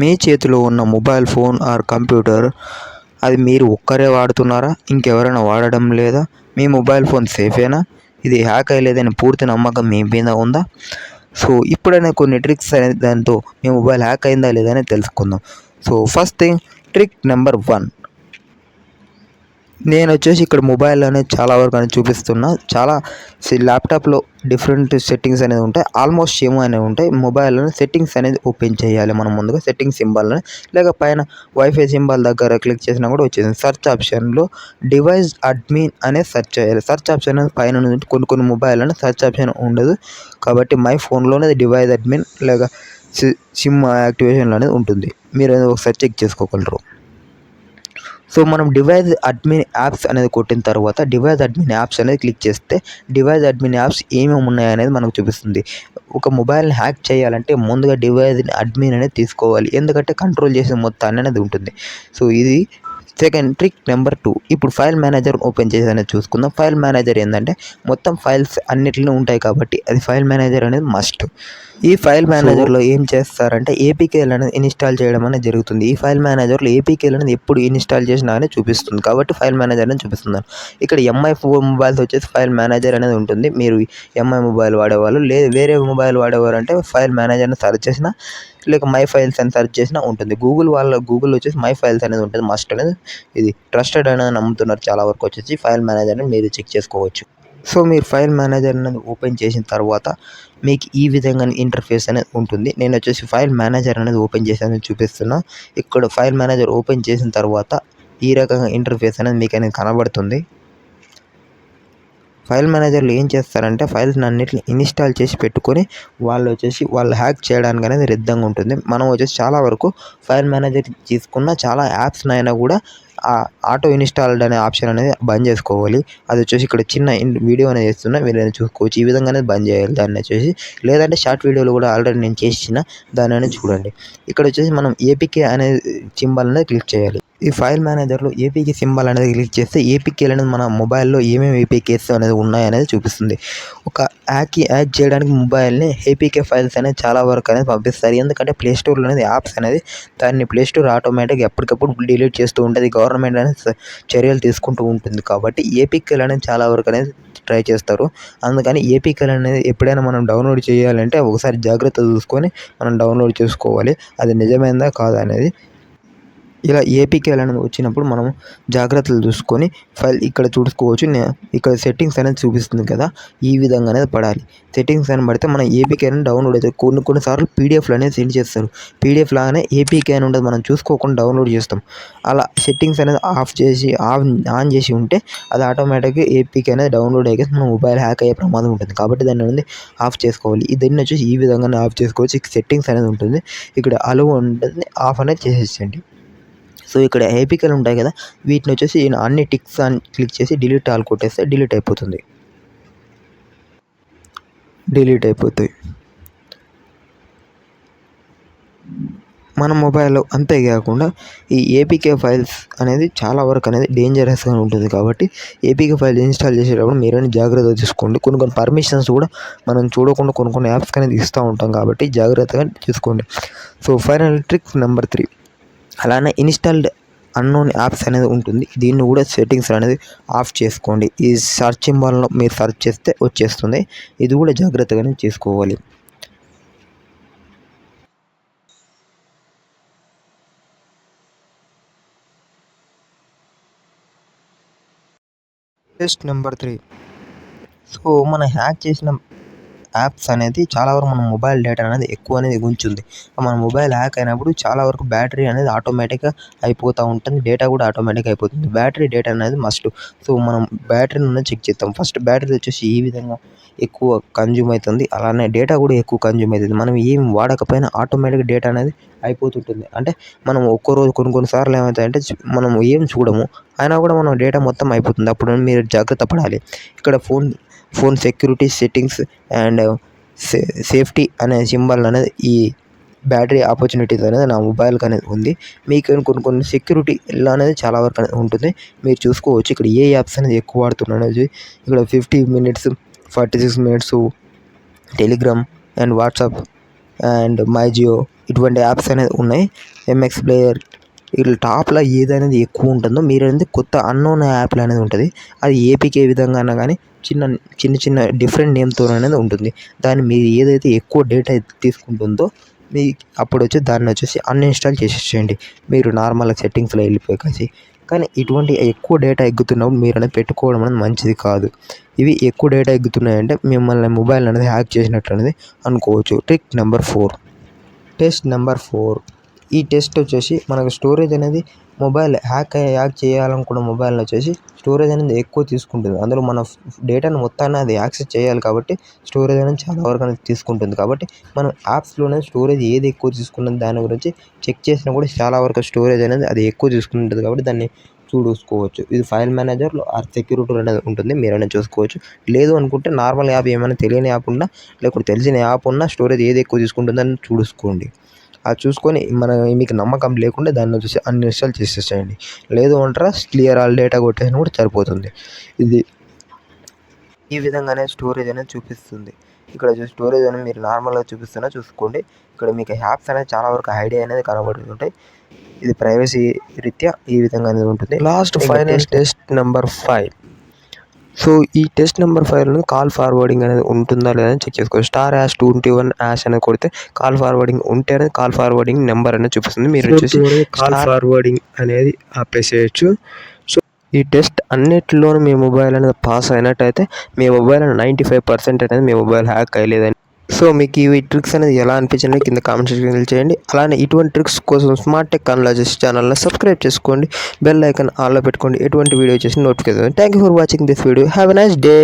మీ చేతిలో ఉన్న mobile phone or computer అది మీరు ఒక్కరే వాడుతున్నారా? ఇంకెవరైనా వాడడం లేదా? మీ మొబైల్ ఫోన్ సేఫేనా? ఇది హ్యాక్ అయ్యలేదని పూర్తి నమ్మకం మీ మీద ఉందా? సో ఇప్పుడైనా కొన్ని ట్రిక్స్ అనేది దాంతో మీ మొబైల్ హ్యాక్ అయిందా లేదా అని తెలుసుకుందాం. So first thing, trick number 1. నేను వచ్చేసి ఇక్కడ మొబైల్ అనేది చాలా వరకు అనేది చూపిస్తున్నా. చాలా ల్యాప్టాప్లో డిఫరెంట్ సెట్టింగ్స్ అనేది ఉంటాయి, ఆల్మోస్ట్ సేమ్ అనేవి ఉంటాయి. మొబైల్లో సెట్టింగ్స్ అనేది ఓపెన్ చేయాలి మనం ముందుగా. సెట్టింగ్స్ సింబల్ని లేక పైన వైఫై సింబల్ దగ్గర క్లిక్ చేసినా కూడా వచ్చేసింది. సెర్చ్ ఆప్షన్లో డివైస్ అడ్మిన్ అనేది సెర్చ్ చేయాలి. సెర్చ్ ఆప్షన్ అనేది పైన నుంచి కొన్ని మొబైల్ అనేది సెర్చ్ ఆప్షన్ ఉండదు కాబట్టి మై ఫోన్లోనే డివైస్ అడ్మిన్ లేక సిమ్ యాక్టివేషన్ అనేది ఉంటుంది. మీరు ఒకసారి చెక్ చేసుకోగలరు. సో మనం డివైస్ అడ్మిన్ యాప్స్ అనేది కొట్టిన తర్వాత డివైస్ అడ్మిన్ యాప్స్ అనేది క్లిక్ చేస్తే డివైస్ అడ్మిన్ యాప్స్ ఏమేమి ఉన్నాయనేది మనకు చూపిస్తుంది. ఒక మొబైల్ని హ్యాక్ చేయాలంటే ముందుగా డివైస్ అడ్మిన్ అనేది తీసుకోవాలి, ఎందుకంటే కంట్రోల్ చేసే మొత్తాన్ని అనేది ఉంటుంది. సో ఇది సెకండ్ ట్రిక్ నెంబర్ 2. ఇప్పుడు ఫైల్ మేనేజర్ ఓపెన్ చేసి అనేది చూసుకుందాం. ఫైల్ మేనేజర్ ఏంటంటే మొత్తం ఫైల్స్ అన్నిటిలో ఉంటాయి కాబట్టి అది ఫైల్ మేనేజర్ అనేది మస్ట్. ఈ ఫైల్ మేనేజర్లో ఏం చేస్తారంటే ఏపీకేలు అనేది ఇన్స్టాల్ చేయడం అనేది జరుగుతుంది. ఈ ఫైల్ మేనేజర్లో ఏపీకేలు అనేది ఎప్పుడు ఇన్స్టాల్ చేసినా అని చూపిస్తుంది కాబట్టి ఫైల్ మేనేజర్ అనేది చూపిస్తున్నాను. ఇక్కడ ఎంఐ మొబైల్స్ వచ్చేసి ఫైల్ మేనేజర్ అనేది ఉంటుంది. మీరు ఎంఐ మొబైల్ వాడేవాళ్ళు లేదు వేరే మొబైల్ వాడేవారు అంటే ఫైల్ మేనేజర్ని సెర్చ్ చేసినా లేక మై ఫైల్స్ అని సెర్చ్ చేసినా ఉంటుంది. గూగుల్ వచ్చేసి మై ఫైల్స్ అనేది ఉంటుంది మస్ట్ అనేది. ఇది ట్రస్టెడ్ అనేది నమ్ముతున్నారు చాలా వరకు. వచ్చేసి ఫైల్ మేనేజర్ని మీరు చెక్ చేసుకోవచ్చు. సో మీరు ఫైల్ మేనేజర్ అనేది ఓపెన్ చేసిన తర్వాత మీకు ఈ విధంగా ఇంటర్ఫేస్ అనేది ఉంటుంది. నేను వచ్చేసి ఫైల్ మేనేజర్ అనేది ఓపెన్ చేసి అనేది చూపిస్తున్నా. ఇక్కడ ఫైల్ మేనేజర్ ఓపెన్ చేసిన తర్వాత ఈ రకంగా ఇంటర్ఫేస్ అనేది మీకు అనేది కనబడుతుంది. ఫైల్ మేనేజర్లో ఏం చేస్తారంటే ఫైల్స్ అన్నిటిని ఇన్స్టాల్ చేసి పెట్టుకొని వాళ్ళు హ్యాక్ చేయడానికి అనేది సిద్ధంగా ఉంటుంది. మనం వచ్చేసి చాలా వరకు ఫైల్ మేనేజర్ తీసుకున్న చాలా యాప్స్ అయినా కూడా ఆటో ఇన్స్టాల్డ్ అనే ఆప్షన్ అనేది బంద్ చేసుకోవాలి. అది వచ్చేసి ఇక్కడ చిన్న వీడియో అనేది చేస్తున్నా, మీరు చూసుకోవచ్చు. ఈ విధంగా అనేది బంద్ చేయాలి దాన్ని వచ్చేసి. లేదంటే షార్ట్ వీడియోలు కూడా ఆల్రెడీ నేను చేసిన దాన్ని అనేది చూడండి. ఇక్కడ వచ్చేసి మనం ఏపీకే అనే సింబల్ అనేది క్లిక్ చేయాలి. ఈ ఫైల్ మేనేజర్లో ఏపీకే సింబల్ అనేది క్లిక్ చేస్తే ఏపీకేలు అనేది మన మొబైల్లో ఏమేమి ఏపీకేస్ అనేది ఉన్నాయనేది చూపిస్తుంది. ఒక యాక్ చేయడానికి మొబైల్ని ఏపీకే ఫైల్స్ అనేది చాలా వరకు అనేది పంపిస్తారు. ఎందుకంటే ప్లేస్టోర్లో అనేది యాప్స్ అనేది దాన్ని ప్లేస్టోర్ ఆటోమేటిక్గా ఎప్పటికప్పుడు డిలీట్ చేస్తూ ఉంటుంది. గవర్నమెంట్ అనేది చర్యలు తీసుకుంటూ ఉంటుంది కాబట్టి ఏపీకేలు అనేది చాలా వరకు అనేది ట్రై చేస్తారు. అందుకని ఏపీకేలు అనేది ఎప్పుడైనా మనం డౌన్లోడ్ చేయాలంటే ఒకసారి జాగ్రత్త చూసుకొని మనం డౌన్లోడ్ చేసుకోవాలి, అది నిజమైందా కాదా అనేది. ఇలా ఏపీకేలు అనేది వచ్చినప్పుడు మనం జాగ్రత్తలు చూసుకొని ఫైల్ ఇక్కడ చూసుకోవచ్చు. ఇక్కడ సెట్టింగ్స్ అనేది చూపిస్తుంది కదా, ఈ విధంగా అనేది పడాలి. సెట్టింగ్స్ అని పడితే మనం ఏపీకే అనేది డౌన్లోడ్ అవుతుంది. కొన్నిసార్లు పీడిఎఫ్లు అనేది సెండ్ చేస్తారు. పీడిఎఫ్ లాగానే ఏపీకే అని ఉండదు, మనం చూసుకోకుండా డౌన్లోడ్ చేస్తాం. అలా సెట్టింగ్స్ అనేది ఆన్ చేసి ఉంటే అది ఆటోమేటిక్గా ఏపీకే అనేది డౌన్లోడ్ అయ్యి మన మొబైల్ హ్యాక్ అయ్యే ప్రమాదం ఉంటుంది. కాబట్టి దాన్ని అనేది ఆఫ్ చేసుకోవాలి. దీన్ని వచ్చేసి ఈ విధంగానే ఆఫ్ చేసుకోవచ్చు. సెట్టింగ్స్ అనేది ఉంటుంది, ఇక్కడ అలో ఉంటుంది, ఆఫ్ అనేది చేసేసండి. సో ఇక్కడ ఏపీకేలు ఉంటాయి కదా, వీటిని వచ్చేసి అన్ని టిక్స్ అని క్లిక్ చేసి డిలీట్ ఆల్ కొట్టేస్తే డిలీట్ అయిపోతాయి. మన మొబైల్లో అంతేకాకుండా ఈ ఏపీకే ఫైల్స్ అనేది చాలా వరకు అనేది డేంజరస్గా ఉంటుంది. కాబట్టి ఏపీకే ఫైల్ ఇన్స్టాల్ చేసేటప్పుడు మీరైనా జాగ్రత్తగా చూసుకోండి. కొన్ని పర్మిషన్స్ కూడా మనం చూడకుండా కొన్ని యాప్స్కి అనేది ఇస్తూ ఉంటాం కాబట్టి జాగ్రత్తగా చూసుకోండి. సో ఫైనల్ ట్రిక్ నెంబర్ 3, అలానే ఇన్స్టాల్డ్ అన్నోన్ యాప్స్ అనేది ఉంటుంది. దీన్ని కూడా సెట్టింగ్స్ అనేది ఆఫ్ చేసుకోండి. ఈ సర్చ్ సింబల్లో మీరు సెర్చ్ చేస్తే వచ్చేస్తుంది. ఇది కూడా జాగ్రత్తగానే చేసుకోవాలి. Test number 3. సో మనం హ్యాక్ చేసిన యాప్స్ అనేది చాలా వరకు మన మొబైల్ డేటా అనేది ఎక్కువ అనేది ఉంచుంది. మన మొబైల్ హ్యాక్ అయినప్పుడు చాలా వరకు బ్యాటరీ అనేది ఆటోమేటిక్గా అయిపోతూ ఉంటుంది, డేటా కూడా ఆటోమేటిక్గా అయిపోతుంది. బ్యాటరీ డేటా అనేది మస్ట్. సో మనం బ్యాటరీని చెక్ చేద్దాం. ఫస్ట్ బ్యాటరీ వచ్చేసి ఈ విధంగా ఎక్కువ కన్జ్యూమ్ అవుతుంది, అలానే డేటా కూడా ఎక్కువ కన్జ్యూమ్ అవుతుంది. మనం ఏం వాడకపోయినా ఆటోమేటిక్గా డేటా అనేది అయిపోతుంటుంది. అంటే మనం ఒక్కరోజు కొన్నిసార్లు ఏమవుతాయంటే మనం ఏం చూడము అయినా కూడా మనం డేటా మొత్తం అయిపోతుంది. అప్పుడు మీరు జాగ్రత్త పడాలి. ఇక్కడ phone security settings and safety అనే సింబల్ అనేది ఈ బ్యాటరీ ఆపర్చునిటీస్ అనేది నా మొబైల్కి అనేది ఉంది. మీకు కొన్ని సెక్యూరిటీ అనేది చాలా వరకు అనేది ఉంటుంది, మీరు చూసుకోవచ్చు. ఇక్కడ ఏ యాప్స్ అనేది ఎక్కువ వాడుతున్నాను అనేది ఇక్కడ 50 minutes 46 minutes Telegram and WhatsApp and my Jio ఇటువంటి యాప్స్ అనేది ఉన్నాయి. ఎంఎక్స్ ప్లేయర్ ఇట్లా టాప్లో ఏదనేది ఎక్కువ ఉంటుందో మీరు అనేది కొత్త అన్నోన్ యాప్లు అనేది ఉంటుంది. అది ఏపీకే విధంగా అయినా కానీ చిన్న డిఫరెంట్ నేమ్తో అనేది ఉంటుంది. దాన్ని మీరు ఏదైతే ఎక్కువ డేటా తీసుకుంటుందో మీ అప్పుడు వచ్చి దాన్ని వచ్చేసి అన్ఇన్స్టాల్ చేసేసేయండి మీరు నార్మల్ సెట్టింగ్స్లో వెళ్ళిపోయి. కానీ ఇటువంటి ఎక్కువ డేటా ఎగ్గుతున్నప్పుడు మీరు అనేది పెట్టుకోవడం అనేది మంచిది కాదు. ఇవి ఎక్కువ డేటా ఎగ్గుతున్నాయంటే మిమ్మల్ని మొబైల్ అనేది హ్యాక్ చేసినట్టు అనేది అనుకోవచ్చు. Trick number 4, test number 4. ఈ టెస్ట్ వచ్చేసి మనకు స్టోరేజ్ అనేది మొబైల్ హ్యాక్ చేయాలనుకున్న మొబైల్ వచ్చేసి స్టోరేజ్ అనేది ఎక్కువ తీసుకుంటుంది. అందులో మన డేటాను మొత్తాన్ని అది యాక్సెస్ చేయాలి కాబట్టి స్టోరేజ్ అనేది చాలా వరకు అనేది తీసుకుంటుంది. కాబట్టి మనం యాప్స్లోనే స్టోరేజ్ ఏది ఎక్కువ తీసుకున్నది దాని గురించి చెక్ చేసినా కూడా చాలా వరకు స్టోరేజ్ అనేది అది ఎక్కువ తీసుకుంటుంది కాబట్టి దాన్ని చూసుకోవచ్చు. ఇది ఫైల్ మేనేజర్లో ఆర్ సెక్యూరిటీలో అనేది ఉంటుంది, మీరైనా చూసుకోవచ్చు. లేదు అనుకుంటే నార్మల్ యాప్ ఏమైనా తెలియని యాప్ ఉన్నా లేకపోతే తెలిసిన యాప్ ఉన్నా స్టోరేజ్ ఏది ఎక్కువ తీసుకుంటుందని చూసుకోండి. అది చూసుకొని మీకు నమ్మకం లేకుండా దాన్ని వచ్చేసి అన్ఇన్స్టాల్ చేసేసేయండి. లేదు అంటారా క్లియర్ ఆల్ డేటా కొట్టేసినా కూడా సరిపోతుంది. ఇది ఈ విధంగానే స్టోరేజ్ అనేది చూపిస్తుంది. ఇక్కడ స్టోరేజ్ అనేది మీరు నార్మల్గా చూపిస్తున్నా చూసుకోండి. ఇక్కడ మీకు యాప్స్ అనేది చాలా వరకు ఐడియా అనేది కనబడుతుంటాయి. ఇది ప్రైవసీ రీత్యా ఈ విధంగా అనేది ఉంటుంది. Last final test number 5. So ఈ టెస్ట్ నెంబర్ 5లో కాల్ ఫార్వర్డింగ్ అనేది ఉంటుందా లేదా అని చెక్ చేసుకోవచ్చు. *#21# అనేది కొడితే కాల్ ఫార్వర్డింగ్ ఉంటే అనేది కాల్ ఫార్వర్డింగ్ నెంబర్ అనేది చూపిస్తుంది. మీరు వచ్చేసి కాల్ ఫార్వర్డింగ్ అనేది అప్లై చేయొచ్చు. సో ఈ టెస్ట్ అన్నిటిలోనూ మీ మొబైల్ అనేది పాస్ అయినట్టయితే మీ మొబైల్ 95% అనేది మీ మొబైల్ హ్యాక్ అయ్యలేదని. సో మీకు ఈ ట్రిక్స్ అనేది ఎలా అనిపించింది కింద కామెంట్ సెక్షన్లో చేయండి. అలానే ఇటువంటి ట్రిక్స్ కోసం స్మార్ట్ టెక్ అనలైజెస్ ఛానల్ని సబ్స్క్రైబ్ చేసుకోండి. బెల్ ఐకాన్ ఆన్లో పెట్టుకోండి. ఎటువంటి వీడియో చేసి notification. Thank you for watching this video. Have a nice day.